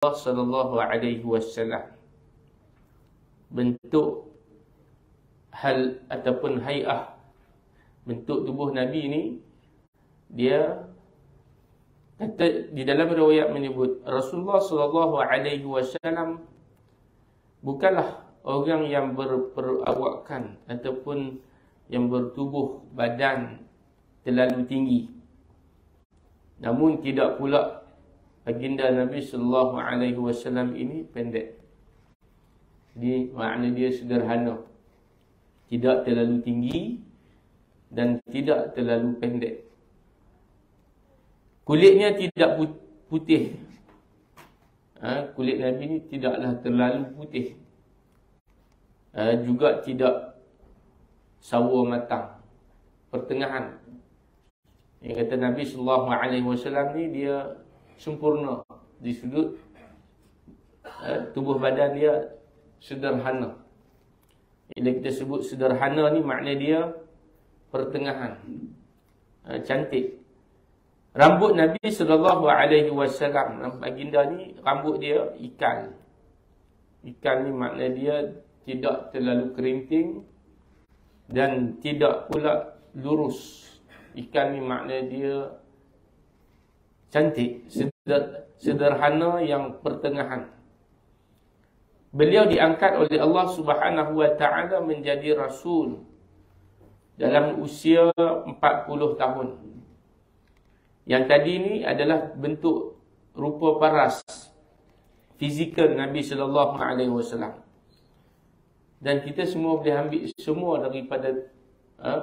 sallallahu alaihi wasallam. Bentuk hal ataupun hai'ah, bentuk tubuh Nabi ni, dia kata di dalam riwayat menyebut Rasulullah sallallahu alaihi wasallam bukanlah orang yang berperawakan ataupun yang bertubuh badan terlalu tinggi. Namun tidak pula baginda Nabi sallallahu alaihi wasallam ini pendek. Di makna dia sederhana. Tidak terlalu tinggi dan tidak terlalu pendek. Kulitnya tidak putih. Kulit Nabi ni tidaklah terlalu putih. Juga tidak sawo matang, pertengahan. Yang kata Nabi sallallahu alaihi wasallam ni dia sempurna di sudut tubuh badan dia sederhana. Bila kita sebut sederhana ni makna dia pertengahan, cantik. Rambut Nabi sallallahu alaihi wasallam, baginda ni rambut dia ikan. Ikan ni makna dia tidak terlalu keriting dan tidak pula lurus. Ikan ni makna dia cantik, sederhana yang pertengahan. Beliau diangkat oleh Allah Subhanahu wa taala menjadi rasul dalam usia 40 tahun. Yang tadi ni adalah bentuk rupa paras fizikal Nabi sallallahu alaihi wasallam. Dan kita semua boleh ambil semua daripada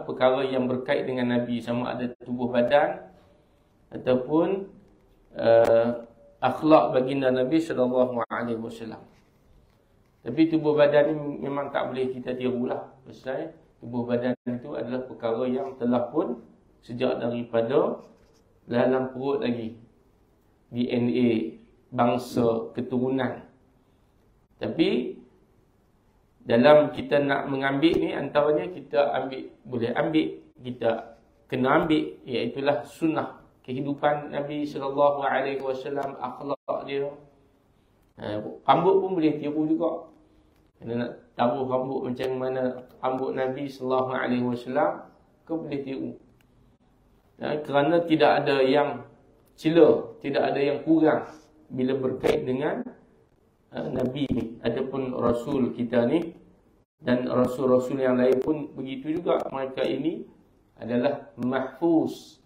perkara yang berkait dengan Nabi, sama ada tubuh badan ataupun akhlak baginda Nabi sallallahu alaihi wasallam. Tapi tubuh badan ni memang tak boleh kita tirulah. Pasal tubuh badan itu adalah perkara yang telah pun sejak daripada dalam perut lagi, DNA, bangsa, keturunan. Tapi dalam kita nak mengambil ni, antaranya kita boleh ambil, kita kena ambil, iaitulah sunnah kehidupan Nabi sallallahu alaihi wasallam, akhlak dia. Rambut pun boleh tiru juga. Kena nak taruh rambut macam mana rambut Nabi sallallahu alaihi wasallam, kau boleh tiru. Kerana tidak ada yang cela, tidak ada yang kurang bila berkait dengan Nabi ni ataupun Rasul kita ni. Dan Rasul-Rasul yang lain pun begitu juga. Mereka ini adalah mahfuz,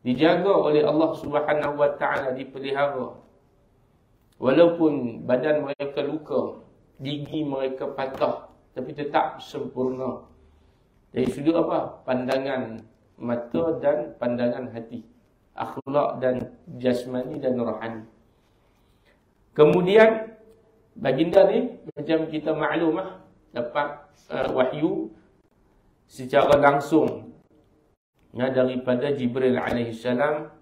dijaga oleh Allah Subhanahu wa ta'ala, dipelihara. Walaupun badan mereka luka, gigi mereka patah, tapi tetap sempurna. Dari sudut apa? Pandangan mata dan pandangan hati, akhlak dan jasmani dan rohani. Kemudian baginda ni macam kita maklum dapat wahyu secara langsung daripada Jibril alaihi salam.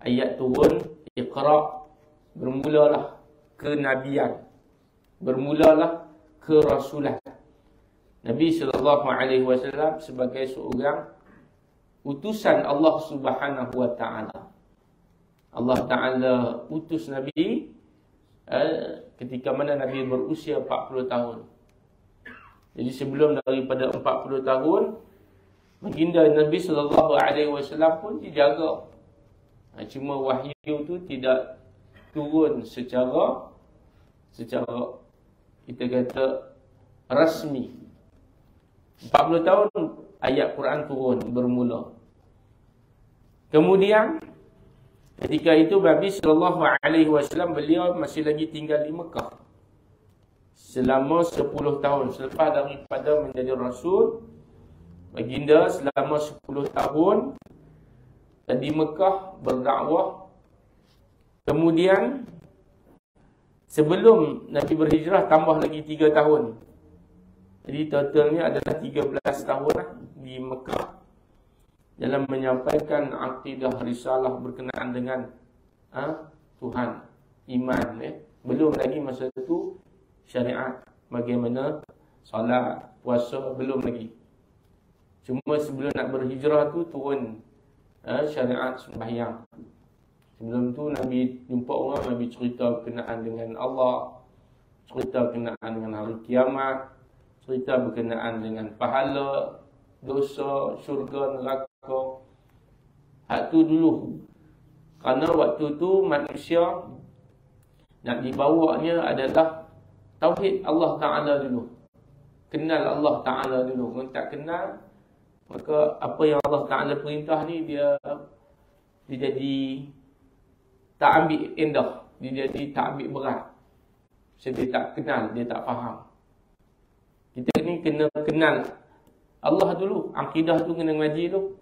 Ayat turun, Iqra, bermulalah kenabian, bermulalah kerasulan. Nabi sallallahu alaihi wasallam sebagai seorang utusan Allah Subhanahu wa taala. Allah taala utus Nabi ketika mana Nabi berusia 40 tahun. Jadi sebelum daripada 40 tahun, baginda Nabi sallallahu alaihi wasallam pun dijaga. Cuma wahyu tu tidak turun secara kita kata rasmi. 40 tahun ayat Quran turun bermula. Kemudian ketika itu Nabi sallallahu alaihi wasallam beliau masih lagi tinggal di Mekah selama 10 tahun selepas daripada menjadi rasul. Baginda selama 10 tahun di Mekah berdakwah. Kemudian sebelum Nabi berhijrah tambah lagi 3 tahun. Jadi totalnya adalah 13 tahun di Mekah dalam menyampaikan akidah risalah berkenaan dengan Tuhan, iman. Belum lagi masa itu syariat, bagaimana solat, puasa, belum lagi. Cuma sebelum nak berhijrah tu turun syariat sembahyang. Sebelum tu Nabi jumpa orang, Nabi cerita berkenaan dengan Allah, cerita berkenaan dengan hari kiamat, cerita berkenaan dengan pahala, dosa, syurga, neraka. Hak tu dulu. Kerana waktu tu manusia nak dibawanya adalah tauhid Allah Ta'ala dulu. Kenal Allah Ta'ala dulu. Kalau tak kenal, maka apa yang Allah Ta'ala perintah ni dia jadi tak ambil indah, dia jadi tak ambil berat. Sebab dia tak kenal, dia tak faham. Kita ni kena kenal Allah dulu. Akidah tu kena ngaji dulu.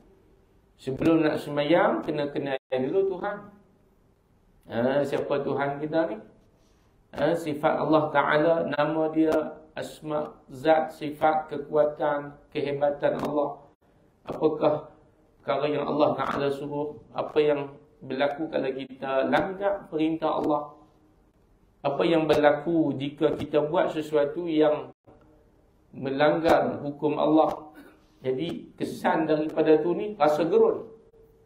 Sebelum nak sembahyang, kena kenal dulu Tuhan. Siapa Tuhan kita ni? Sifat Allah Ta'ala, nama dia, asma, zat, sifat, kekuatan, kehebatan Allah. Apakah perkara yang Allah Ta'ala suruh? Apa yang berlaku kalau kita langgar perintah Allah? Apa yang berlaku jika kita buat sesuatu yang melanggar hukum Allah? Jadi kesan daripada tu ni rasa gerun,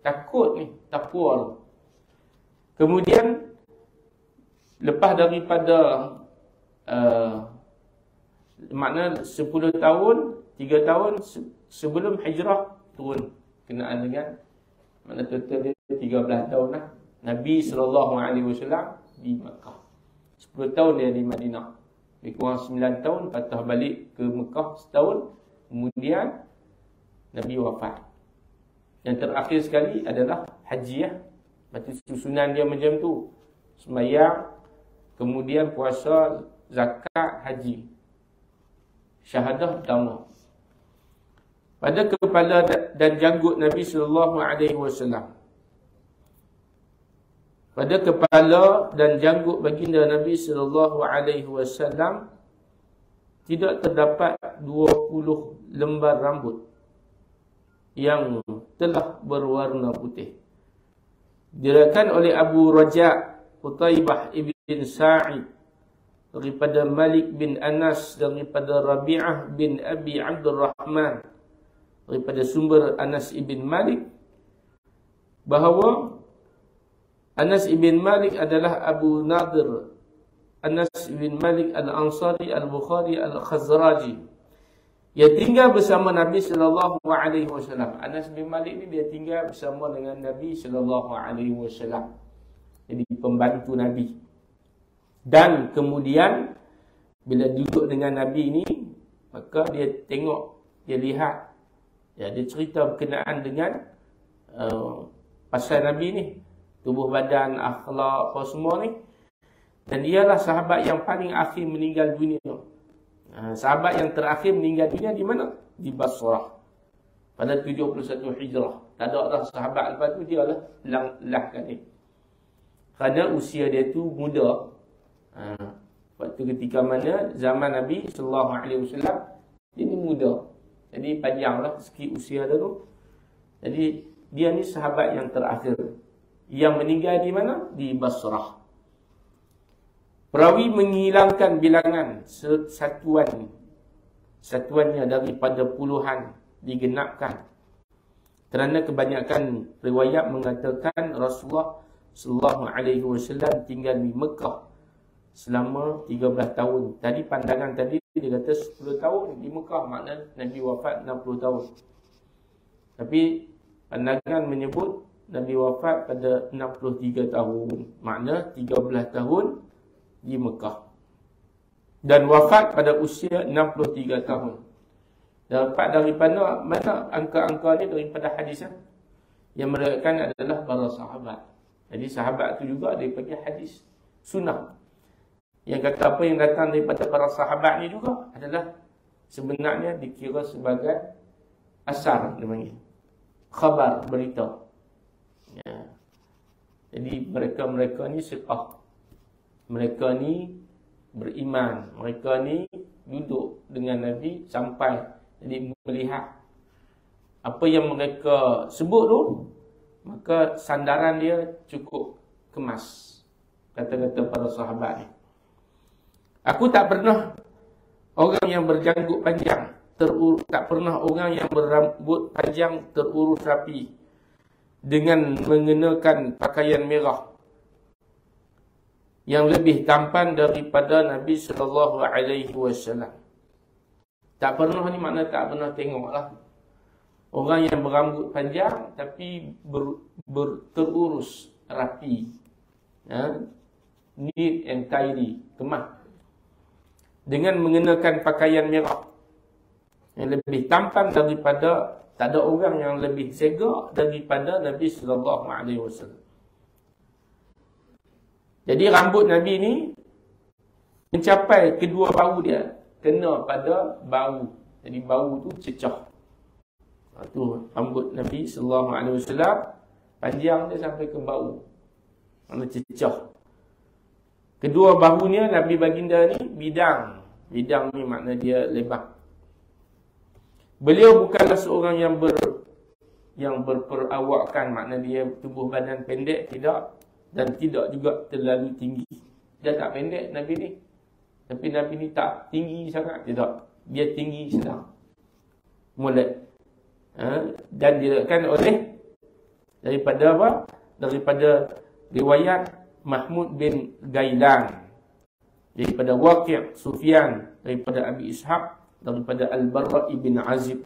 takut ni, takwa. Kemudian lepas daripada makna 10 tahun, 3 tahun sebelum hijrah turun kenaan dengan makna total dia 13 tahun lah. Nabi SAW di Makkah. 10 tahun dia di Madinah. Lebih kurang 9 tahun patah balik ke Mekah setahun. Kemudian Nabi wafat. Yang terakhir sekali adalah haji ya. Berarti susunan dia macam tu. Sembahyang, kemudian puasa, zakat, haji. Syahadah utama. Pada kepala dan janggut Nabi SAW. Pada kepala dan janggut baginda Nabi SAW tidak terdapat 20 lembar rambut yang telah berwarna putih. Diriwayatkan oleh Abu Raja' Qutaibah ibn Sa'id daripada Malik bin Anas, daripada Rabi'ah bin Abi Abdurrahman, daripada sumber Anas ibn Malik, bahawa Anas ibn Malik adalah Abu Nadir Anas ibn Malik al-Ansari al-Bukhari al-Khazraji. Dia tinggal bersama Nabi SAW. Anas bin Malik ni dia tinggal bersama dengan Nabi SAW. Jadi pembantu Nabi. Dan kemudian bila duduk dengan Nabi ni, maka dia tengok, dia lihat, ya, dia cerita berkenaan dengan pasal Nabi ni, tubuh badan, akhlak, apa semua ni. Dan dialah sahabat yang paling akhir meninggal dunia. Sahabat yang terakhir meninggal dunia di mana? Di Basrah. Pada 71 Hijrah. Tak ada orang sahabat lepas tu, dia lah kali. Kerana usia dia tu muda. Waktu ketika mana zaman Nabi SAW, dia ni muda. Jadi panjanglah segi usia dia tu. Jadi dia ni sahabat yang terakhir. Yang meninggal di mana? Di Basrah. Perawi menghilangkan bilangan satuannya daripada puluhan digenapkan. Kerana kebanyakan riwayat mengatakan Rasulullah SAW tinggal di Mekah selama 13 tahun. Tadi pandangan tadi dia kata 10 tahun di Mekah, makna Nabi wafat 60 tahun. Tapi pandangan menyebut Nabi wafat pada 63 tahun. Makna 13 tahun di Mekah. Dan wafat pada usia 63 tahun. Dapat daripada mana angka-angka ni? Daripada hadis yang meriwayatkan adalah para sahabat. Jadi sahabat tu juga daripada hadis sunnah. Yang kata apa yang datang daripada para sahabat ni juga adalah sebenarnya dikira sebagai asar, namanya khabar, berita. Ya. Jadi mereka ni siqah. Mereka ni beriman. Mereka ni duduk dengan Nabi sampai jadi melihat apa yang mereka sebut tu, maka sandaran dia cukup kemas. Kata-kata para sahabat ni. Aku tak pernah orang yang berjanggut panjang tak pernah orang yang berambut panjang terurus rapi dengan mengenakan pakaian merah yang lebih tampan daripada Nabi sallallahu alaihi wasallam. Tak pernah ni makna tak pernah tengoklah orang yang berambut panjang tapi terurus rapi. Neat and tidy, kemas. Dengan mengenakan pakaian merah yang lebih tampan daripada, tak ada orang yang lebih segak daripada Nabi sallallahu alaihi wasallam. Jadi rambut Nabi ni mencapai kedua bahu dia, kena pada bahu. Jadi bahu tu cecah. Tu rambut Nabi sallallahu alaihi wasallam panjang dia sampai ke bahu. Mana cecah. Kedua bahunya Nabi baginda ni bidang. Bidang ni makna dia lebar. Beliau bukanlah seorang yang berperawakan, makna dia tubuh badan pendek, tidak, dan tidak juga terlalu tinggi. Dia tak pendek Nabi ni. Tapi Nabi ni tak tinggi sangat, tidak. Dia tinggi sedang. Molek. Dan diriwayatkan oleh daripada apa? Daripada riwayat Mahmud bin Gailan, daripada Waqi', Sufyan, daripada Abi Ishaq, daripada Al-Barra' ibn Azib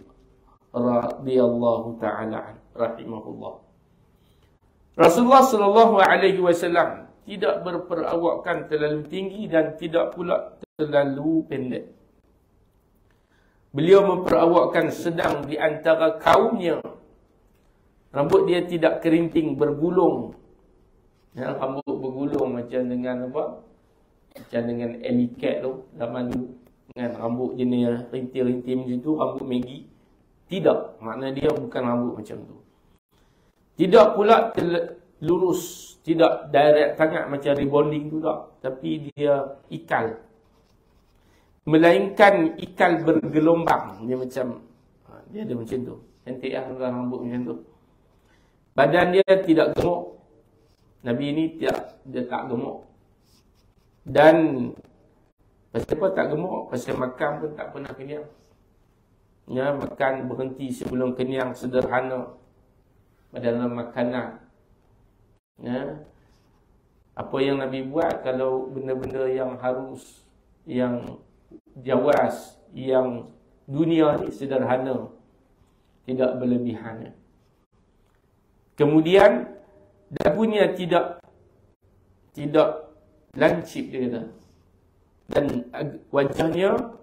radhiyallahu ta'ala rahimahullah. Rasulullah sallallahu alaihi wasallam tidak berperawakan terlalu tinggi dan tidak pula terlalu pendek. Beliau memperawakkan sedang di antara kaumnya. Rambut dia tidak kerinting, bergulung. Rambut bergulung macam dengan apa? Macam dengan Elicat tu zaman dulu. Dengan rambut jenis rintil-rintil macam tu, rambut Maggie. Tidak, makna dia bukan rambut macam tu. Tidak pula lurus, tidak direct sangat macam rebonding tu tak. Tapi dia ikal. Melainkan ikal bergelombang. Dia macam, dia ada macam tu. Cantik lah rambut macam tu. Badan dia tidak gemuk. Nabi ni dia tak gemuk. Dan pasal apa tak gemuk? Pasal makan pun tak pernah kenyang. Ya, makan berhenti sebelum kenyang, sederhana dalam makanan. Ya. Apa yang Nabi buat kalau benda-benda yang harus, yang jawas, yang dunia ni sederhana, tidak berlebihan. Kemudian dagunya tidak lancip dia kata. Dan wajahnya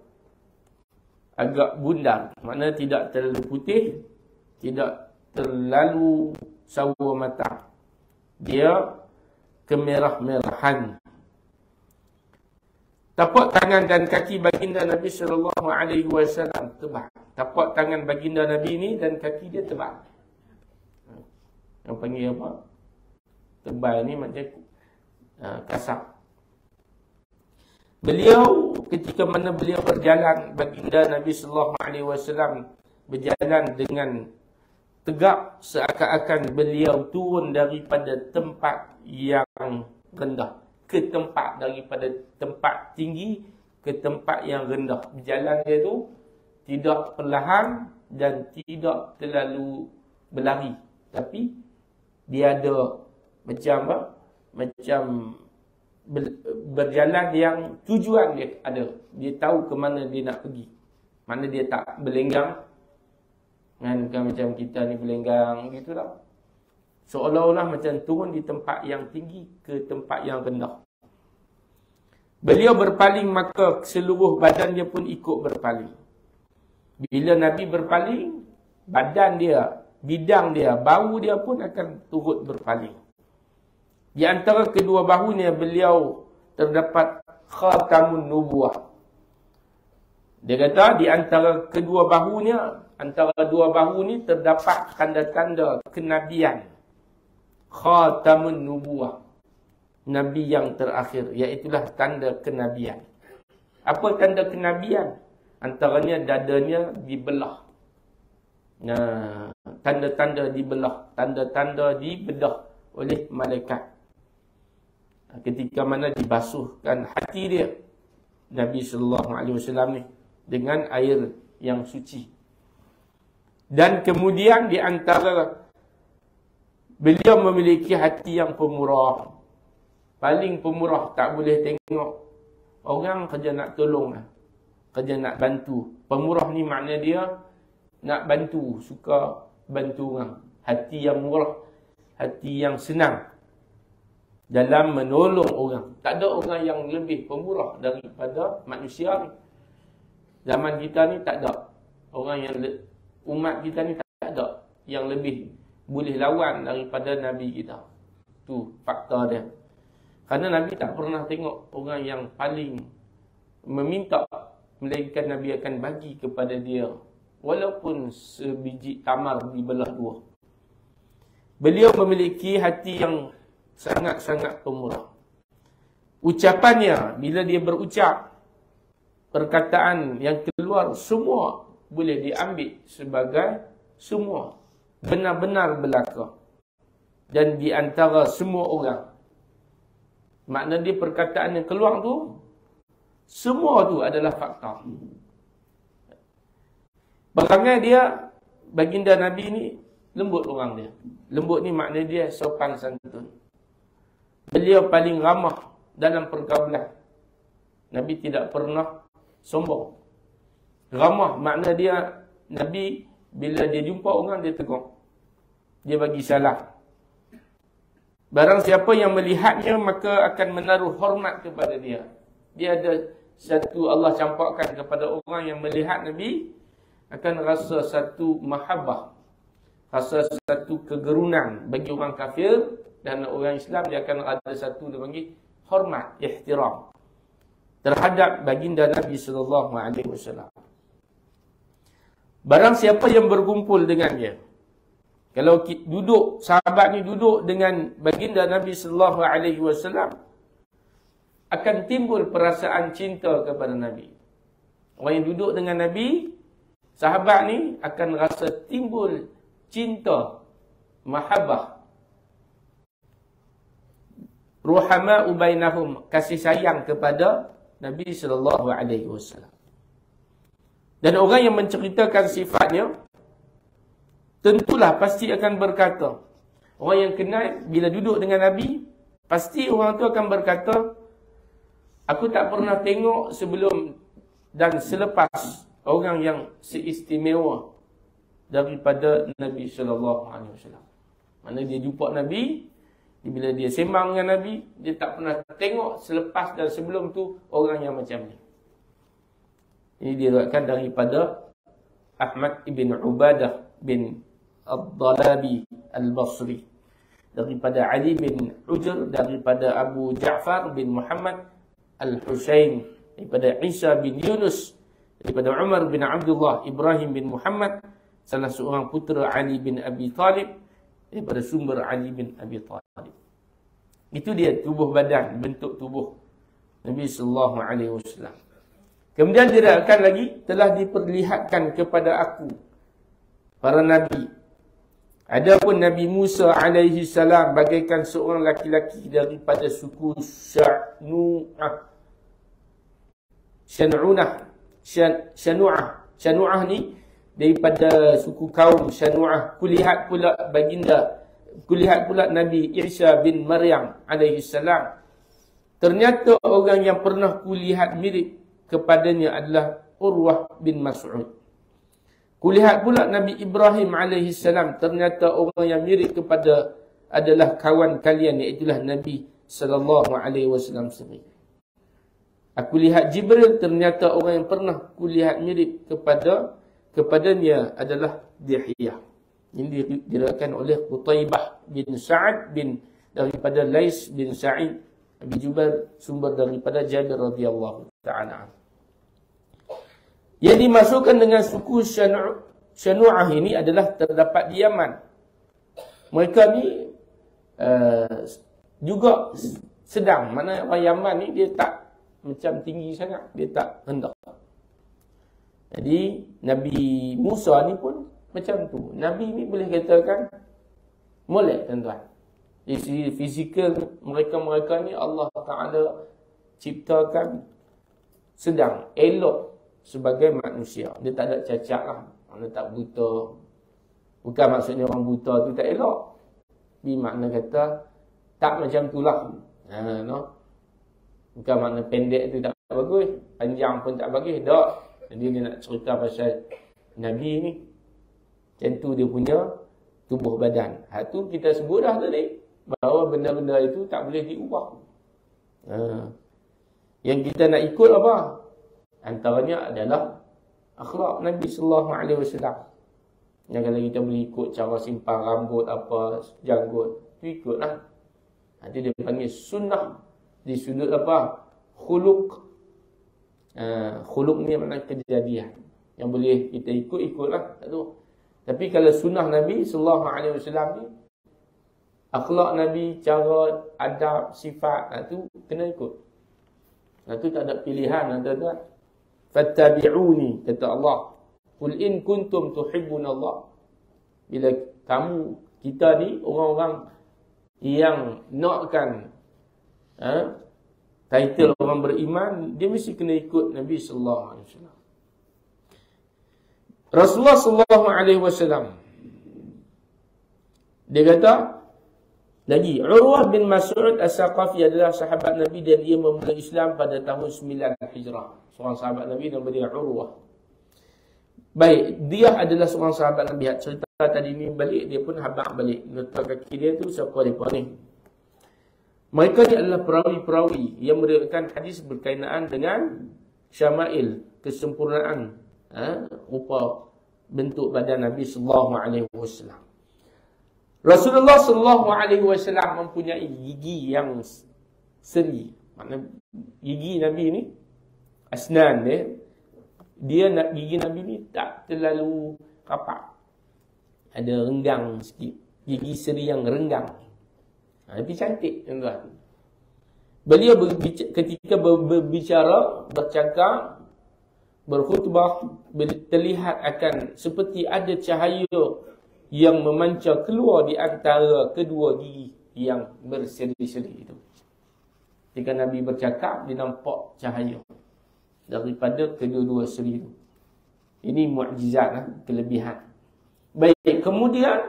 agak bundar, maknanya tidak terlalu putih, tidak terlalu sawo matang. Dia kemerah-merahan. Tapak tangan dan kaki baginda Nabi sallallahu alaihi wasallam tebal. Tapak tangan baginda Nabi ni dan kaki dia tebal. Yang panggil apa? Tebal ni macam kasar. Beliau ketika mana beliau berjalan, baginda Nabi sallallahu alaihi wasallam berjalan dengan tegak seakan-akan beliau turun daripada tempat yang rendah ke tempat, daripada tempat tinggi ke tempat yang rendah. Berjalan dia tu tidak perlahan dan tidak terlalu berlari, tapi dia ada macam apa? Macam berjalan yang tujuan dia ada. Dia tahu ke mana dia nak pergi. Mana dia tak berlenggang. Kan, bukan macam kita ni berlenggang gitu lah. Seolah-olah macam turun di tempat yang tinggi ke tempat yang rendah. Beliau berpaling, maka seluruh badan dia pun ikut berpaling. Bila Nabi berpaling, badan dia, bidang dia, bahu dia pun akan turut berpaling. Di antara kedua bahunya beliau terdapat khatamun nubuwah. Dia kata di antara kedua bahunya, antara dua bahu ni terdapat tanda-tanda kenabian. Khatamun nubuwah. Nabi yang terakhir, iaitulah tanda kenabian. Apa tanda kenabian? Antaranya dadanya dibelah. Nah, tanda-tanda dibelah, tanda-tanda dibedah oleh malaikat. Ketika mana dibasuhkan hati dia, Nabi sallallahu alaihi wasallam ni dengan air yang suci. Dan kemudian di antara Beliau memiliki hati yang pemurah. Paling pemurah, tak boleh tengok orang kerja nak tolong lah, kerja nak bantu. Pemurah ni makna dia nak bantu, suka bantu orang. Hati yang murah, hati yang senang dalam menolong orang. Tak ada orang yang lebih pemurah daripada manusia ni. Zaman kita ni tak ada. Orang yang umat kita ni tak ada yang lebih boleh lawan daripada Nabi kita. Tu fakta dia. Kerana Nabi tak pernah tengok orang yang paling meminta, melainkan Nabi akan bagi kepada dia walaupun sebiji tamar dibelah dua. Beliau memiliki hati yang sangat-sangat pemurah. Ucapannya, bila dia berucap, perkataan yang keluar semua boleh diambil sebagai semua benar-benar belaka. Dan di antara semua orang. Makna dia perkataan yang keluar tu, semua tu adalah fakta. Perangai dia, baginda Nabi ni, lembut orang dia. Lembut ni makna dia sopan santun. Beliau paling ramah dalam pergaulan. Nabi tidak pernah sombong. Ramah makna dia, Nabi bila dia jumpa orang, dia tegur. Dia bagi salam. Barang siapa yang melihatnya, maka akan menaruh hormat kepada dia. Dia ada satu, Allah campakkan kepada orang yang melihat Nabi, akan rasa satu mahabbah, rasa satu kegerunan. Bagi orang kafir dan orang Islam, dia akan ada satu, dia panggil hormat, ihtiram terhadap baginda Nabi SAW. Barang siapa yang berkumpul dengan dia, kalau duduk, sahabat ni duduk dengan baginda Nabi SAW, akan timbul perasaan cinta kepada Nabi. Orang yang duduk dengan Nabi, sahabat ni akan rasa timbul cinta, mahabbah. Ruhama'u bainahum, kasih sayang kepada Nabi SAW. Dan orang yang menceritakan sifatnya, tentulah pasti akan berkata, orang yang kenal bila duduk dengan Nabi, pasti orang tu akan berkata, aku tak pernah tengok sebelum dan selepas orang yang seistimewa daripada Nabi SAW. Mana dia jumpa Nabi, bila dia sembang dengan Nabi, dia tak pernah tengok selepas dan sebelum tu orang yang macam ni. Ini diriwayatkan daripada Ahmad ibn Ubadah bin Ad-Dalabi Al-Basri, daripada Ali bin Hujr, daripada Abu Ja'far bin Muhammad Al-Husain, daripada Isa bin Yunus, daripada Umar bin Abdullah Ibrahim bin Muhammad, salah seorang putera Ali bin Abi Talib, daripada sumber Ali bin Abi Talib. Itu dia tubuh badan, bentuk tubuh Nabi SAW. Kemudian diriwayatkan lagi, telah diperlihatkan kepada aku para Nabi. Adapun Nabi Musa alaihi salam bagaikan seorang laki-laki daripada suku Syanu'ah ni daripada suku kaum Syanu'ah. Kulihat pula Nabi Isa bin Maryam alaihi salam. Ternyata orang yang pernah kulihat mirip kepadanya adalah Urwah bin Mas'ud. Kulihat pula Nabi Ibrahim AS, ternyata orang yang mirip kepada adalah kawan kalian, iaitulah Nabi SAW sendiri. Aku lihat Jibril, ternyata orang yang pernah kulihat mirip kepadanya adalah Dihiyah. Ini diriwayatkan oleh Qutaibah bin Sa'ad daripada Lais bin Sa'id Abi Jubair, sumber daripada Jabir radhiyallahu ta'ala. Yang dimasukkan dengan suku Syanu'ah ini adalah terdapat di Yaman. Mereka ni juga sedang. Mana orang Yaman ni dia tak macam tinggi sangat, dia tak rendah. Jadi Nabi Musa ni pun macam tu. Nabi ni boleh katakan molek, tuan-tuan. Dari segi fizikal mereka-mereka ni Allah Ta'ala ciptakan sedang, elok sebagai manusia. Dia tak ada cacat lah. Dia tak buta. Bukan maksudnya orang buta tu tak elok. Makna kata tak macam itulah. No? Bukan makna pendek tu tak bagus, panjang pun tak bagus. Tak. Jadi dia nak cerita pasal Nabi ni. Macam tu dia punya tubuh badan. Hak tu kita sebut dah tadi. Bahawa benda-benda itu tak boleh diubah. Yang kita nak ikut apa? Antaranya adalah akhlak Nabi SAW. Yang kalau kita boleh ikut cara simpan rambut apa, janggut, tu ikutlah. Nanti dia panggil sunnah. Di sudut apa? Khuluq. Khuluq ni makna kejadian. Yang boleh kita ikut-ikutlah. Tapi kalau sunnah Nabi SAW ni, akhlak Nabi, cara, adab, sifat, tu kena ikut. Tu tak ada pilihan, tuan-tuan. Fattabi'uni, kata Allah. Qul in kuntum tuhibbun Allah. Bila kamu, kita ni, orang-orang yang nakkan title orang beriman, dia mesti kena ikut Nabi SAW. Rasulullah SAW, dia kata, lagi, Urwah bin Mas'ud As-Saqafi adalah sahabat Nabi dan dia memulai Islam pada tahun 9 Hijrah. Seorang sahabat Nabi nama dia Urwah. Baik, dia adalah seorang sahabat Nabi. Cerita tadi ni balik, dia pun habaq balik. Nota kaki dia tu siapa mereka ni. Mereka ni adalah perawi-perawi yang meriwayatkan hadis berkaitan dengan syama'il, kesempurnaan rupa bentuk badan Nabi SAW. Rasulullah SAW mempunyai gigi yang seri. Maknanya gigi Nabi ni, asnan dia gigi Nabi ni tak terlalu rapat. Ada renggang sikit. Gigi seri yang renggang. Tapi cantik, tuan-tuan. Beliau ketika berbicara, bercakap, berkhutbah, terlihat akan seperti ada cahaya yang memancar keluar di antara kedua gigi yang berseri-seri itu. Jika Nabi bercakap, dia nampak cahaya daripada kedua-dua seri itu. Ini mukjizat, kelebihan. Baik, kemudian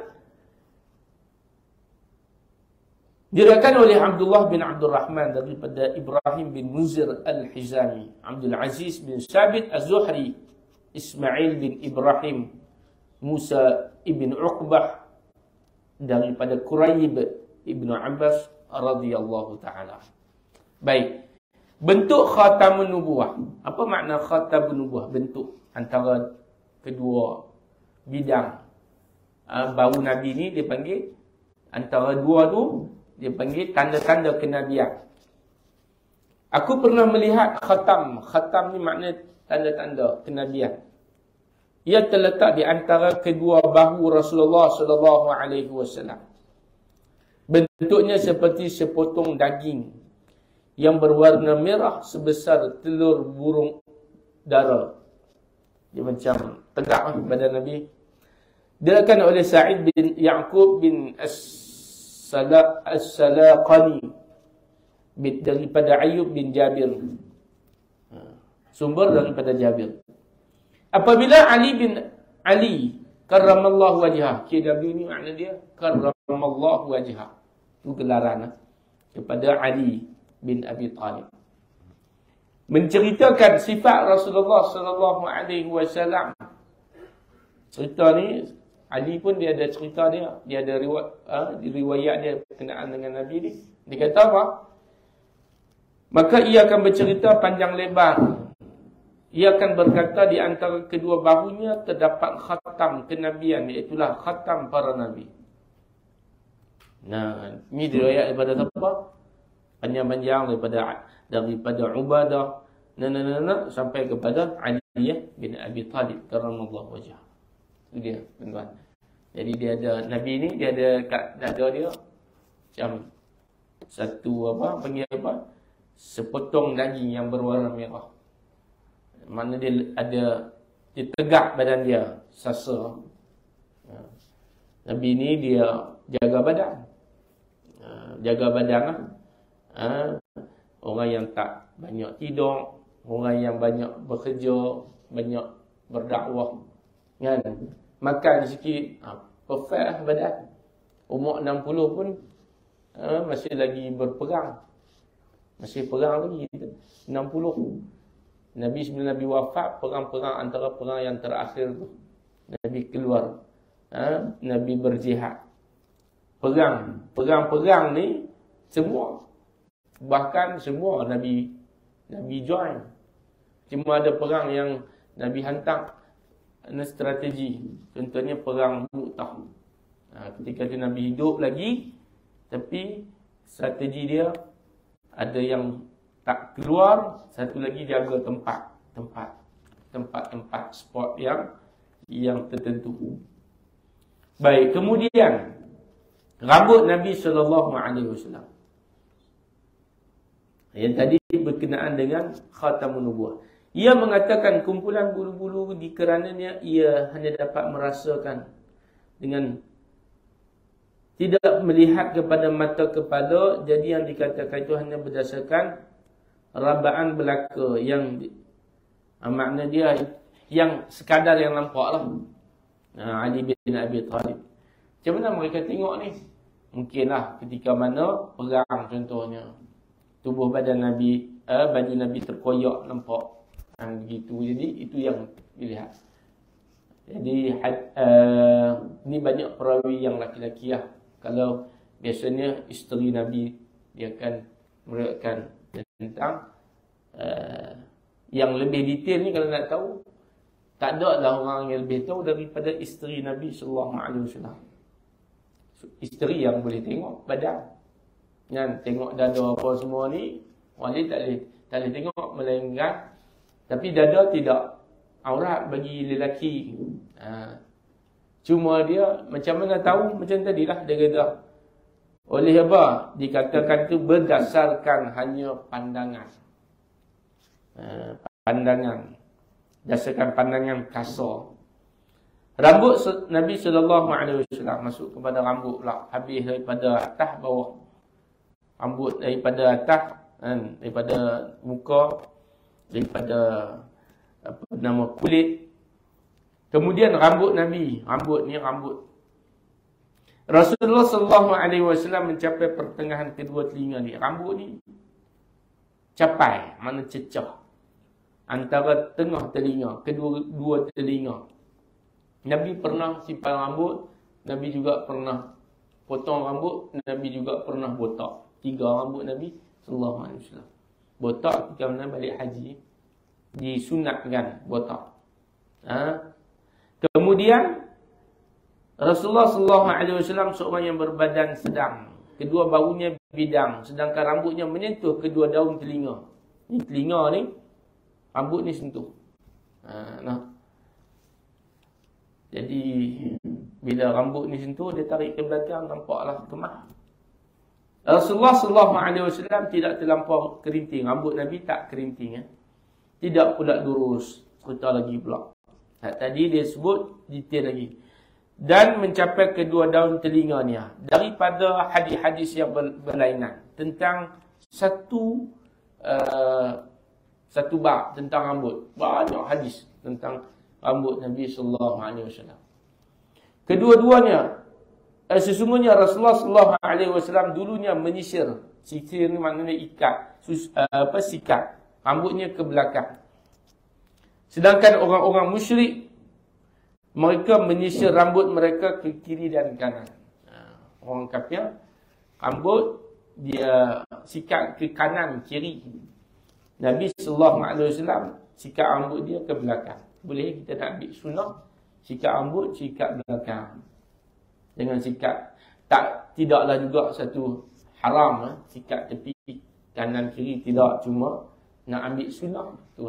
diriwayatkan oleh Abdullah bin Abdul Rahman daripada Ibrahim bin Munzir Al-Hizami, Abdul Aziz bin Sabit Az-Zuhri, Ismail bin Ibrahim, Musa ibn Uqbah daripada Quraib ibn Abbas radhiyallahu ta'ala. Baik, bentuk khatamun nubuwah. Apa makna khatamun nubuwah? Bentuk antara kedua bidang bau Nabi ni dia panggil, antara dua tu dia panggil tanda-tanda kenabian. Aku pernah melihat khatam. Khatam ni makna tanda-tanda kenabian. Ia terletak di antara kedua bahu Rasulullah SAW. Bentuknya seperti sepotong daging yang berwarna merah sebesar telur burung dara. Dia macam tegak badan Nabi. Diriwayatkan oleh Sa'id bin Ya'qub bin As-Salaqani daripada Ayyub bin Jabir. Sumber daripada Jabir. Apabila Ali bin Ali karramallahu wajhah, KW ni makna dia karramallahu wajhah. Itu gelaran kepada Ali bin Abi Talib. Menceritakan sifat Rasulullah SAW. Cerita ni Ali pun dia ada cerita dia. Dia ada riwayat dia berkenaan dengan Nabi ni. Dia kata apa? Maka ia akan bercerita panjang lebar. Ia akan berkata di antara kedua bahunya terdapat khatam kenabian, iaitulah khatam para nabi. Nah, ini riwayat daripada siapa? Panjang-panjang daripada Ubadah sampai kepada Ali bin Abi Talib karramallahu wajhah. Itu dia, tuan-tuan. Jadi dia ada Nabi ni, dia ada kat dada dia macam satu panggil sepotong daging yang berwarna merah. Mana dia ada, dia tegak badan dia, sasa. Nabi ni dia jaga badan. Jaga badan lah. Orang yang tak banyak tidur, orang yang banyak bekerja, banyak berdakwah, kan? Makan sikit, perfect lah badan. Umur 60 pun masih lagi berperang. Masih perang lagi. 60. Nabi sebelum Nabi wafat, perang-perang antara perang yang terakhir tu. Nabi keluar. Nabi berjihad. Perang ni semua. Bahkan semua Nabi join. Cuma ada perang yang Nabi hantar strategi. Contohnya perang Mu'tah. Ketika tu Nabi hidup lagi, tapi strategi dia ada yang tak keluar, satu lagi jaga tempat spot yang tertentu. Baik, kemudian rambut Nabi SAW yang tadi berkenaan dengan khatamun nubuwah. Ia mengatakan kumpulan bulu-bulu di kerananya ia hanya dapat merasakan dengan tidak melihat kepada mata kepala. Jadi yang dikatakan itu hanya berdasarkan rabaan belaka yang makna dia yang sekadar yang nampak lah. Ali bin Abi Talib. Macam mana mereka tengok ni? Mungkinlah ketika mana perang contohnya. Tubuh badan Nabi, baju Nabi terkoyak nampak. Begitu. Jadi itu yang dilihat. Jadi ni banyak perawi yang laki-laki lah. Kalau biasanya isteri Nabi dia akan meriwayatkan tentang yang lebih detail ni. Kalau nak tahu, tak ada lah orang yang lebih tahu daripada isteri Nabi SAW. Isteri yang boleh tengok badan, kan, tengok dada apa semua ni. Orang lain tak boleh tengok, melainkan. Tapi dada tidak aurat bagi lelaki. Cuma dia macam mana tahu? Macam tadilah dia kata, oleh apa dikatakan tu berdasarkan hanya pandangan. Berdasarkan pandangan kasar. Rambut Nabi SAW masuk kepada rambut pula. Habis daripada atas bawah. Rambut daripada atas, daripada muka, daripada kulit. Kemudian rambut Nabi. Rambut ni rambut. Rasulullah SAW mencapai pertengahan kedua telinga ni. Rambut ni capai, mana cecah antara tengah telinga, kedua telinga. Nabi pernah simpan rambut, Nabi juga pernah potong rambut, Nabi juga pernah botak. 3 rambut Nabi SAW. Botak ketika mana balik haji, disunatkan botak. Kemudian Rasulullah SAW seorang yang berbadan sedang, kedua bahunya bidang, sedangkan rambutnya menyentuh kedua daun telinga. Ni telinga ni, rambut ni sentuh. Jadi bila rambut ni sentuh, dia tarik ke belakang, nampaklah kemah. Rasulullah SAW tidak terlampau kerinting. Rambut Nabi tak kerinting. Tidak pula lurus. Serta lagi pula. Tadi dia sebut detail lagi. Dan mencapai kedua daun telinga ni. Daripada hadis-hadis yang berlainan. Tentang satu bab tentang rambut. Banyak hadis tentang rambut Nabi SAW. Kedua-duanya, sesungguhnya Rasulullah SAW dulunya menyisir. Sisir ni maknanya ikat, sikat rambutnya ke belakang. Sedangkan orang-orang musyrik, mereka menyisir rambut mereka ke kiri dan kanan. Orang kafir, rambut dia sikat ke kanan, kiri. Nabi SAW sikat rambut dia ke belakang. Boleh kita nak ambil sunnah, sikat rambut, sikat belakang. Jangan sikat. Tidaklah juga satu haram, sikat tepi kanan kiri, tidak. Cuma nak ambil sunnah tu.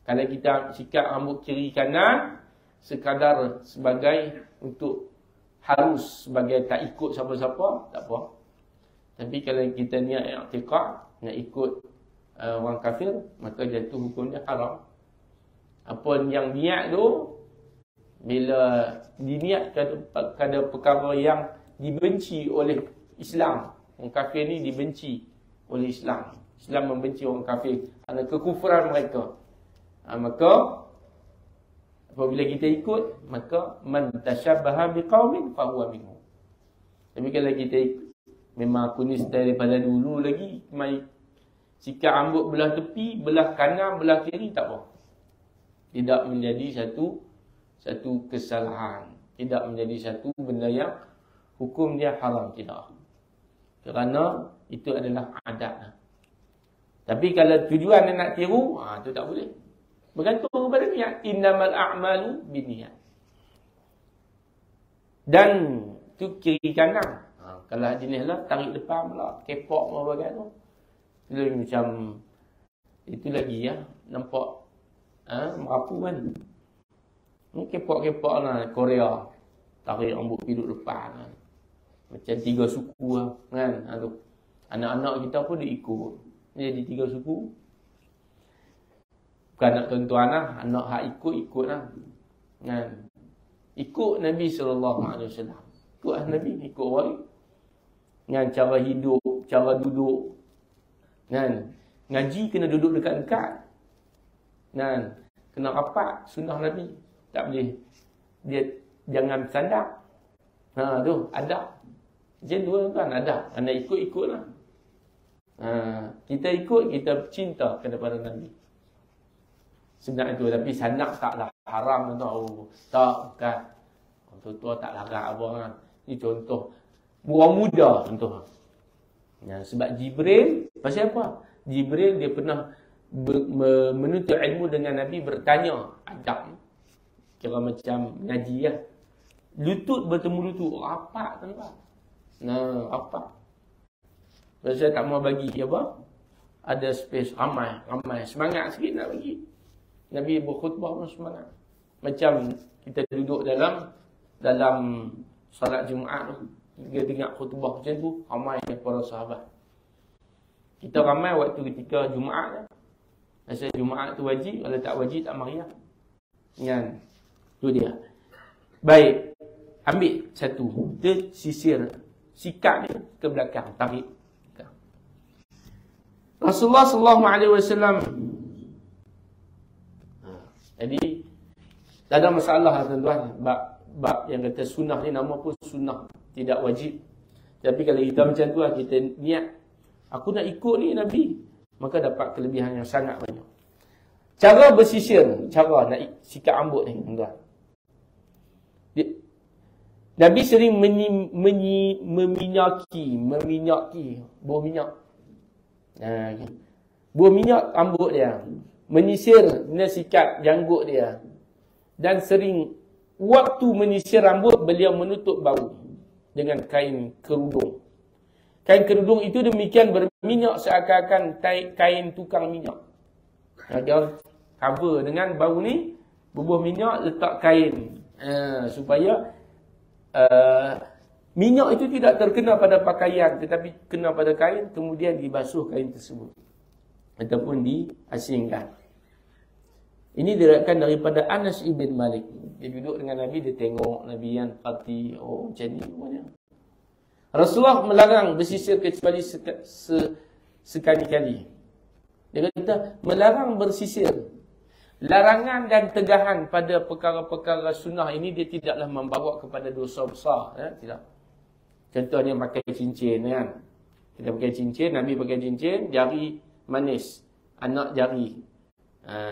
Kalau kita sikat rambut kiri kanan, sekadar sebagai untuk harus, sebagai tak ikut siapa-siapa, tak apa. Tapi kalau kita niat i'tiqad, nak ikut orang kafir, maka jatuh hukumnya haram. Apa yang niat tu, bila diniatkan pada perkara yang dibenci oleh Islam. Orang kafir ni dibenci oleh Islam. Islam membenci orang kafir kerana kekufuran mereka. Maka apabila kita ikut, maka man tashabbaha biqaumin fahuwa minhum. Tapi kalau kita memang aku ni style daripada dulu lagi, mai sikat rambut belah tepi, belah kanan, belah kiri, tak apa. Tidak menjadi satu kesalahan. Tidak menjadi satu benda yang hukum dia haram, tidak. Kerana itu adalah adat. Tapi kalau tujuan dia nak tiru, tu tak boleh. Bergantung kepada niat. Innamal a'malu binniyat. Dan tu kiri kanan. Kalau jenis lah, tarik depan pula, kepok apa bagai tu. Itu macam, itu lagi ya, nampak merapu kan. Kepok-kepok lah, Korea. Tarik rambut piduk depan kan. Macam 3 suku lah kan. Anak-anak kita pun dia ikut. Jadi 3 suku. Bukan anak tuan-tuan lah, anak hak ikut lah. Kan. Ikut Nabi SAW. Ikut Nabi, ikut orang. Dengan cara hidup, cara duduk. Kan. Ngaji kena duduk dekat-dekat. Kan. Kena rapat, sunnah Nabi. Tak boleh. Dia jangan bersandar. Tu, ada. Macam tu kan, ada. Anda ikut-ikut lah. Kita ikut, kita cinta kepada Nabi. Sebenarnya itu, tapi sanak taklah haram tu. Tak, bukan. Orang tua tak larang apa kan. Ini contoh. Orang muda contoh. Sebab Jibril, pasal apa? Jibril dia pernah menuntut ilmu dengan Nabi, bertanya. Adab. Kira macam ngaji lah. Lutut bertemu lutut. Rapat tuan-tuan. Rapat. Pasal saya tak mau bagi apa? Ada space ramai. Semangat sikit nak bagi. Nabi berkhutbah pun semangat. Macam kita duduk dalam solat Jumaat tu. Kita dengar khutbah macam tu, ramai para sahabat. Kita ramai waktu ketika Jumaat lah. Pasal Jumaat tu wajib, kalau tak wajib tak mariah. Kan? Tu dia. Baik. Ambil satu. Dia sisir. Sikat dia ke belakang. Tarik. Rasulullah SAW. Jadi, tak ada masalah tuan-tuan. Bab yang kata sunnah ni, nama pun sunnah. Tidak wajib. Tapi kalau kita macam tu lah, kita niat. Aku nak ikut ni Nabi. Maka dapat kelebihan yang sangat banyak. Cara bersisir. Cara nak sikat rambut ni tuan-tuan. Nabi sering meminyaki buah minyak. Buah minyak rambut dia. Menyisir, sikat janggut dia. Dan sering waktu menyisir rambut, beliau menutup bau dengan kain kerudung. Kain kerudung itu demikian berminyak seakan-akan kain tukang minyak. Dia cover dengan bau ni, bubuh minyak, letak kain. Supaya minyak itu tidak terkena pada pakaian, tetapi kena pada kain, kemudian dibasuh kain tersebut. Ataupun diasingkan. Ini diriwayatkan daripada Anas ibn Malik. Dia duduk dengan Nabi, dia tengok Nabi yang parti. Macam ni semuanya. Rasulullah melarang bersisir kecuali sekali-kali. Dia kata, melarang bersisir. Larangan dan tegahan pada perkara-perkara sunnah ini, dia tidaklah membawa kepada dosa besar. Tidak. Contohnya pakai cincin. Kan? Kita pakai cincin, Nabi pakai cincin, jari manis, anak jari.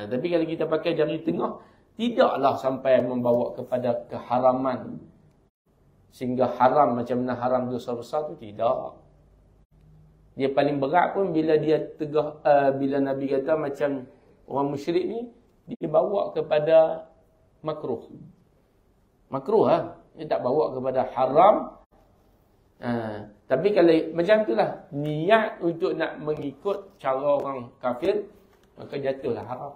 Tapi kalau kita pakai jari tengah, tidaklah sampai membawa kepada keharaman. Sehingga haram macam mana haram dosa besar tu, tidak. Dia paling berat pun bila dia tegah, bila Nabi kata macam orang musyrik ni, dia bawa kepada makruh. Makruh lah. Dia tak bawa kepada haram. Tapi kalau macam itulah, niat untuk nak mengikut cara orang kafir, maka jatuhlah haram.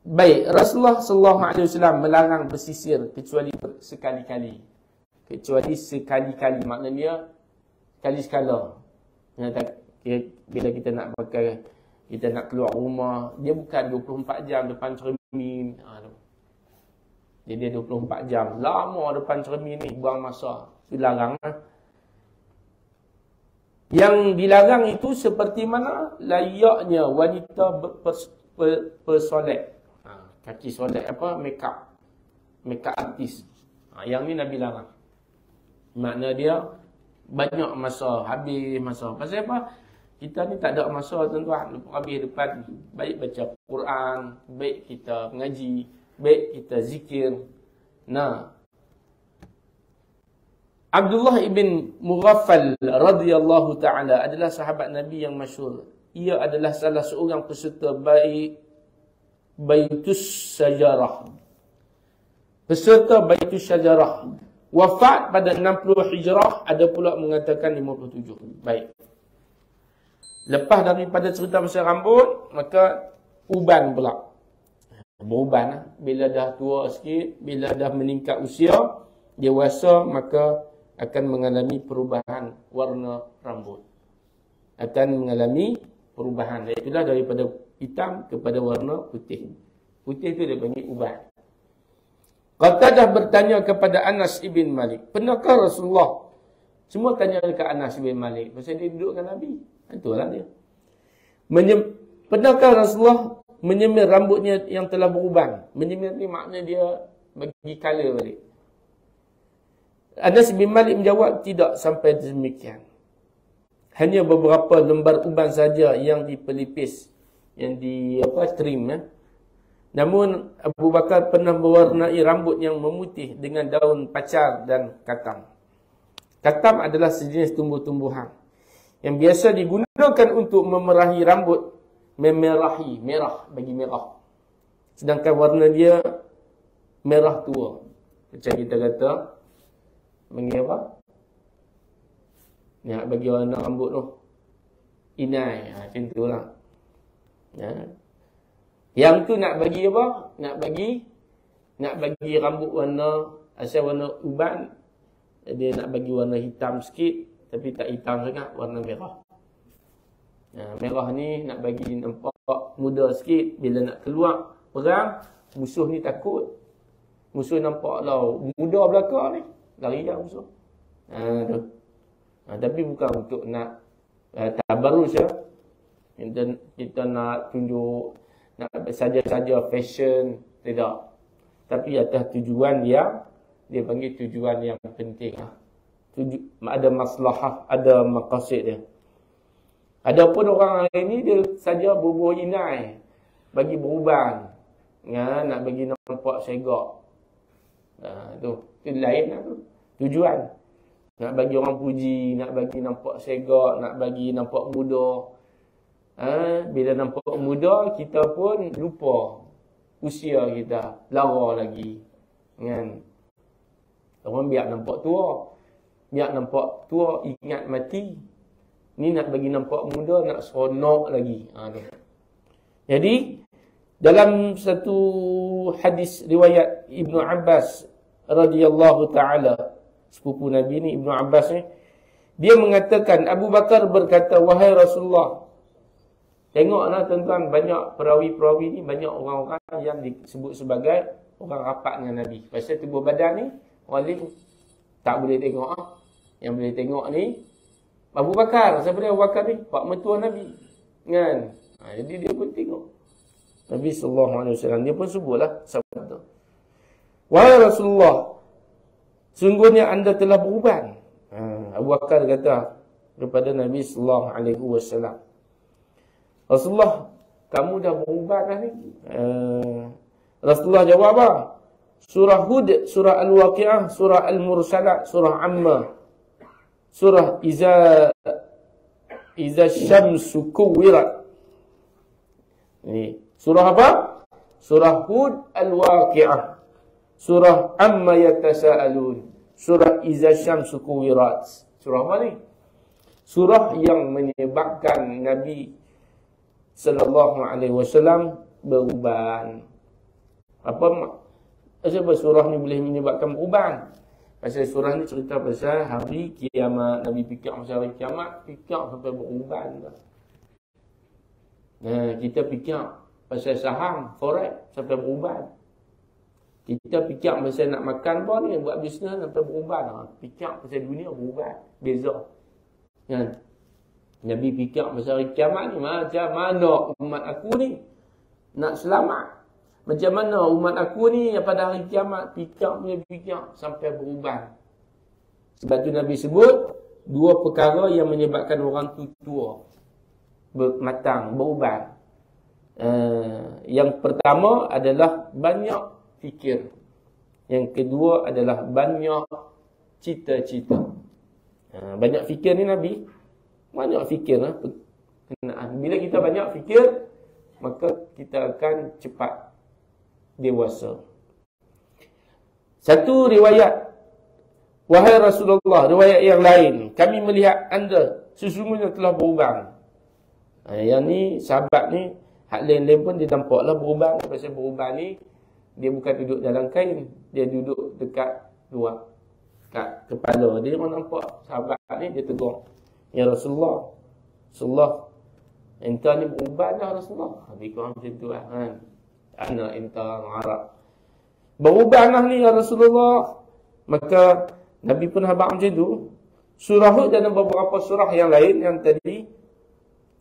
Baik, Rasulullah SAW melarang bersisir kecuali sekali-kali. Kecuali sekali-kali, maknanya sekali-sekala. Bila kita nak pakai, kita nak keluar rumah, dia bukan 24 jam depan cermin. Jadi dia 24 jam lama depan cermin ni, buang masa. Itu larang. Yang dilarang itu seperti mana layaknya wanita bersolat. Kaki solat apa? Make up artis. Yang ni Nabi larang. Makna dia banyak masa, habis masa. Pasal apa? Kita ni tak ada masa tuan-tuan. Habis depan, baik baca Quran, baik kita mengaji, baik kita zikir. Nah, Abdullah ibn Mughaffal radhiyallahu ta'ala adalah sahabat Nabi yang masyhur. Ia adalah salah seorang peserta Baitus Syajarah. Peserta Baitus Syajarah. Wafat pada 60 Hijrah, ada pula mengatakan 57. Baik. Lepas daripada cerita pasal rambut, maka uban pula. Beruban lah. Bila dah tua sikit, bila dah meningkat usia, dewasa, maka akan mengalami perubahan warna rambut. Akan mengalami perubahan. Itulah daripada hitam kepada warna putih. Putih itu dia panggil uban. Qatadah bertanya kepada Anas ibn Malik. Pernahkah Rasulullah? Semua tanya dekat Anas ibn Malik. Pasal dia duduk dengan Nabi. Itulah dia. Pernahkah Rasulullah menyemir rambutnya yang telah beruban? Menyemir ni makna dia bagi color balik. Anas bin Malik menjawab, tidak sampai demikian. Hanya beberapa lembar uban saja yang dipelipis, yang trim ya. Namun Abu Bakar pernah mewarnai rambut yang memutih dengan daun pacar dan katam. Katam adalah sejenis tumbuh-tumbuhan yang biasa digunakan untuk memerahi rambut, memerahi, merah, bagi merah. Sedangkan warna dia merah tua. Macam kita kata, bagi apa? Nak bagi warna rambut tu inai, macam tu lah. Yang tu nak bagi apa? Nak bagi rambut warna, asal warna uban, dia nak bagi warna hitam sikit, tapi tak hitam sangat, warna merah. Merah ni nak bagi nampak muda sikit. Bila nak keluar perang, musuh ni takut. Musuh nampak lah muda belakang ni, lari dah musuh. Tapi bukan untuk nak tabarus ya. Kita nak tunjuk, nak saja-saja fashion, tidak. Tapi atas tujuan dia panggil tujuan yang penting lah. Ada maslahah, ada maqasid dia. Adapun orang hari ni dia saja bubuh inai, bagi beruban, nak bagi nampak segak. Tu lain lah tu. Tujuan nak bagi orang puji, nak bagi nampak segak, nak bagi nampak muda. Bila nampak muda, kita pun lupa usia kita, lara lagi. Kan? Orang biar nampak tua. Biar nampak tua, ingat mati. Ni nak bagi nampak muda, nak seronok lagi. Jadi, dalam satu hadis riwayat Ibnu Abbas radhiyallahu ta'ala, sepupu Nabi ni, Ibnu Abbas ni, dia mengatakan, Abu Bakar berkata, wahai Rasulullah, tengoklah tuan-tuan, banyak perawi-perawi ni, banyak orang-orang yang disebut sebagai orang rapat dengan Nabi. Pasal tubuh badan ni, orang lain tak boleh tengok. Yang boleh tengok ni Abu Bakar. Siapa dia Abu Bakar ni? Pak mertua Nabi. Kan? Jadi dia pun tengok. Nabi SAW, dia pun sebutlah sabda. Wahai Rasulullah, sungguhnya anda telah beruban. Abu Bakar kata kepada Nabi SAW, Rasulullah, kamu dah beruban dah ni. Rasulullah jawab apa? Surah Hud, surah Al-Waqi'ah, surah Al-Mursalat, surah Amma, surah Iza Syamsu Kuwirat. Ini surah apa? Surah Hud, Al-Waqi'ah, surah Amma Yatasa'alun, surah Iza Syamsu Kuwirat. Surah apa ni? Surah yang menyebabkan Nabi sallallahu alaihi wasallam beruban. Apa surah ni boleh menyebabkan beruban? Pasal surah ni cerita pasal hari kiamat. Nabi fikir pasal hari kiamat, fikir sampai beruban. Kita fikir pasal saham, forex sampai beruban. Kita fikir pasal nak makan pun ni, buat bisnes sampai beruban. Fikir pasal dunia beruban. Beza. Kan? Nabi fikir pasal hari kiamat ni, macam mana umat aku ni nak selamat. Macam mana umat aku ni pada hari kiamat fikir sampai beruban. Sebab tu Nabi sebut dua perkara yang menyebabkan orang tu tua, bermatang, beruban. Yang pertama adalah banyak fikir. Yang kedua adalah banyak cita-cita. Banyak fikir ni Nabi, banyak fikir lah. Bila kita banyak fikir, maka kita akan cepat dewasa. Satu riwayat, wahai Rasulullah, riwayat yang lain, kami melihat anda sesungguhnya telah berubah. Yang ni sahabat ni, hak lain-lain pun dia nampaklah berubah. Pasal berubah ni dia bukan duduk dalam kain, dia duduk dekat luar, kat kepala. Dia orang nampak sahabat ni, dia tegur, ya Rasulullah, entah ni berubah dah Rasulullah. Habis korang macam tu lah kan. Anak entah Arab berubah lah ni ya Rasulullah. Maka Nabi pun habaq macam tu. Surah Hud dan beberapa surah yang lain yang tadi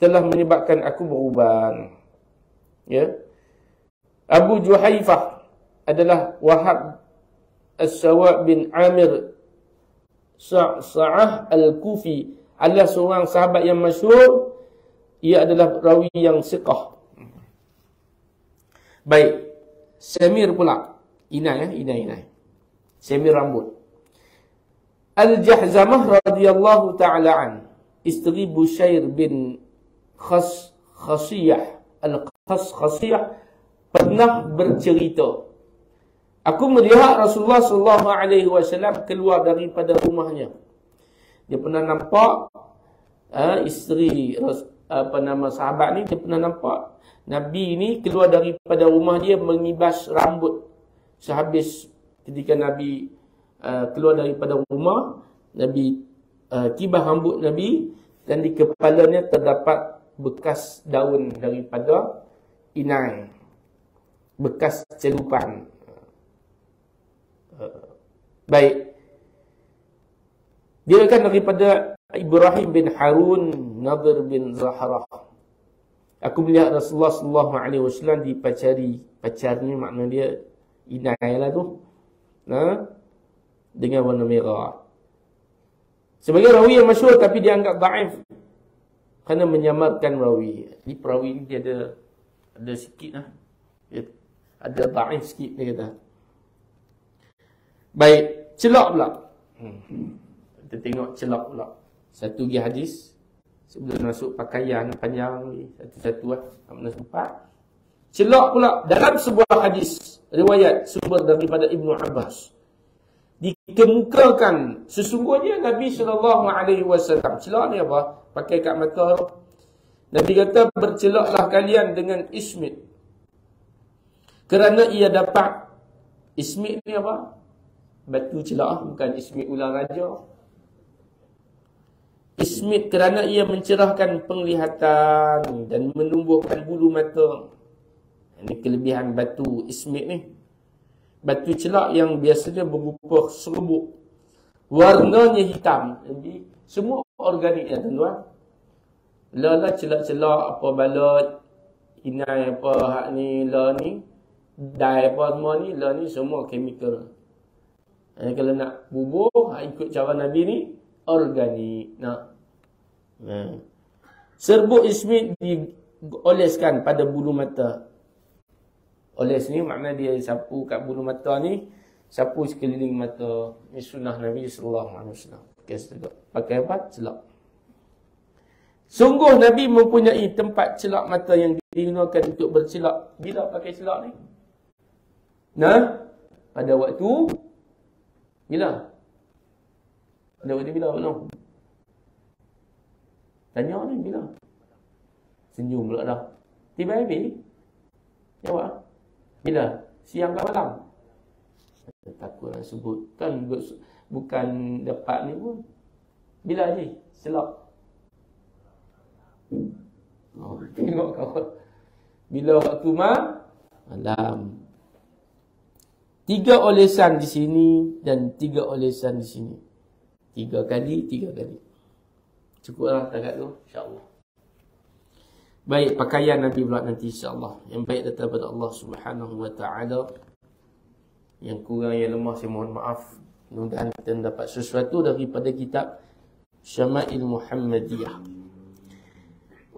telah menyebabkan aku berubah. Ya. Abu Juhaifah adalah Wahab As-Sawab bin Amir Sa'ah Al-Kufi, adalah seorang sahabat yang masyhur. Ia adalah rawi yang siqah. Baik, Semir pula. Inai. Semir rambut. Al-Jahzamah radhiyallahu ta'ala an, isteri Bushair bin Khasiyah. Al-Khasiyah pernah bercerita, aku melihat Rasulullah sallallahu alaihi wasallam keluar daripada rumahnya. Dia pernah nampak isteri sahabat ni, dia pernah nampak Nabi ni keluar daripada rumah dia mengibas rambut. Sehabis ketika Nabi keluar daripada rumah, Nabi kibas rambut Nabi, dan di kepalanya terdapat bekas daun daripada inai, bekas celupan. Baik. Dia kan daripada Ibrahim bin Harun, Nadir bin Zahrah. Aku melihat Rasulullah sallallahu alaihi wasallam dipacari. Pacar ni makna dia inai lah tu. Dengan warna merah. Sebagai rawi yang masyhur tapi dianggap dhaif kerana menyamarkan rawi. Ni perawi ni dia ada sikit lah. Ada dhaif sikit dia kata. Baik, celak pula. Kita tengok celak pula. Satu lagi hadis sebelum masuk pakaian panjang ni, satu-satu lah, tak pernah sempat. Celak pula dalam sebuah hadis riwayat sumber daripada Ibnu Abbas, dikemukakan sesungguhnya Nabi SAW, celak ni apa? Pakai kat mata. Nabi kata, bercelaklah kalian dengan ismit, kerana ia dapat. Ismit ni apa? Batu celak, bukan ismit ular raja. Ismit kerana ia mencerahkan penglihatan dan menumbuhkan bulu mata. Ini kelebihan batu ismit ni. Batu celak yang biasanya berupa serbuk, warnanya hitam. Jadi semua organik ya tuan-tuan. Lah celak-celak apa balut, inai apa hak ni, lah ni, dye apa semua ni, lah ni semua chemical. Kalau nak bubuh, ikut cara Nabi ni, organik. Serbuk ismit dioleskan pada bulu mata. Oles ni makna dia sapu kat bulu mata ni, sapu sekeliling mata. Ini sunnah Nabi SAW. Pakai apa? Celak. Sungguh Nabi mempunyai tempat celak mata yang digunakan untuk bercelak. Bila pakai celak ni? Pada waktu bila? Pada waktu bila? Tanya ni bila? Senyum pula dah. Tiba-tiba jawab. Bila? Siang ke malam? Takutlah sebut. Kan bukan dapat ni pun. Bila je? Celak. Tengok kawan. Bila waktu malam. 3 olesan di sini dan 3 olesan di sini. 3 kali. Cukuplah takat tu, insya-Allah. Baik, pakaian nanti pula nanti insya-Allah. Yang baik datang daripada Allah Subhanahu wa taala. Yang kurang yang lemah saya mohon maaf. Mudah-mudahan kita mendapat sesuatu daripada kitab Syama'il Muhammadiyah.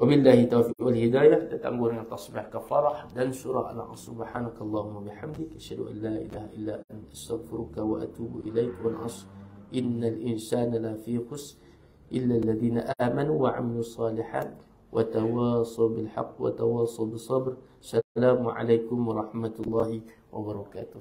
Wabillahi taufiq wal hidayah. Kita tangguh dengan tasbih kafarah dan surah Al-Asr. Subhanakallahumma bihamdik asyhadu an la ilaha illa anta astaghfiruka wa atubu ilaik. Wal 'asr innal insana lafi khusr illa alladhina amanu wa 'amilus shalihat wa tawasaw bil haqq wa tawasaw bis sabr. Assalamu alaikum warahmatullahi wabarakatuh.